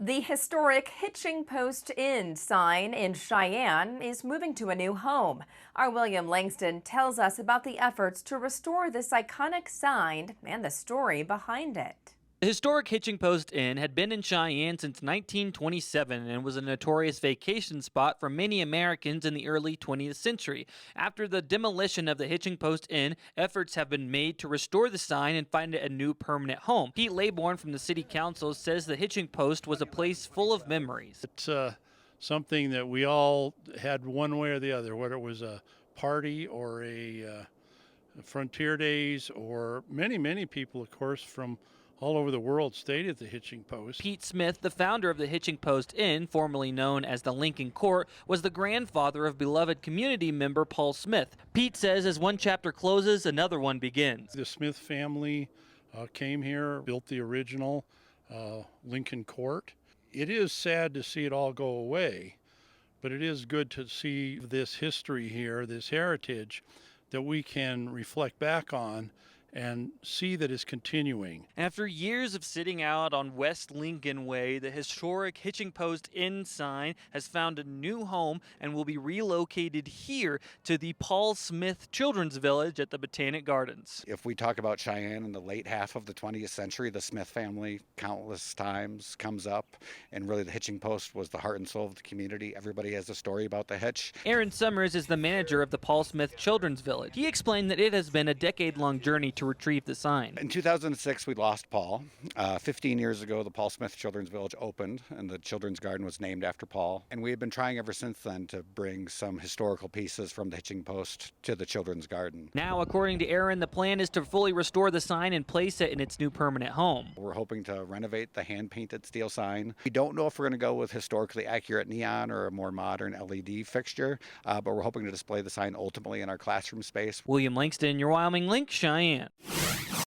The historic Hitching Post Inn sign in Cheyenne is moving to a new home. Our William Langston tells us about the efforts to restore this iconic sign and the story behind it. The historic Hitching Post Inn had been in Cheyenne since 1927 and was a notorious vacation spot for many Americans in the early 20th century. After the demolition of the Hitching Post Inn, efforts have been made to restore the sign and find it a new permanent home. Pete Laybourne from the City Council says the Hitching Post was a place full of memories. It's something that we all had one way or the other, whether it was a party or a frontier days, or many people, of course, from all over the world stayed at the Hitching Post. Pete Smith, the founder of the Hitching Post Inn, formerly known as the Lincoln Court, was the grandfather of beloved community member Paul Smith. Pete says as one chapter closes, another one begins. The Smith family came here, built the original Lincoln Court. It is sad to see it all go away, but it is good to see this history here, this heritage that we can reflect back on and see that it's continuing. After years of sitting out on West Lincoln Way, the historic Hitching Post Inn sign has found a new home and will be relocated here to the Paul Smith Children's Village at the Botanic Gardens. If we talk about Cheyenne in the late half of the 20th century, the Smith family countless times comes up, and really the Hitching Post was the heart and soul of the community. Everybody has a story about the hitch. Aaron Summers is the manager of the Paul Smith Children's Village. He explained that it has been a decade-long journey to retrieve the sign. In 2006, we lost Paul. 15 years ago, the Paul Smith Children's Village opened, and the Children's Garden was named after Paul. And we have been trying ever since then to bring some historical pieces from the Hitching Post to the Children's Garden. Now, according to Aaron, the plan is to fully restore the sign and place it in its new permanent home. We're hoping to renovate the hand-painted steel sign. We don't know if we're going to go with historically accurate neon or a more modern LED fixture, but we're hoping to display the sign ultimately in our classroom space. William Langston, your Wyoming Link, Cheyenne.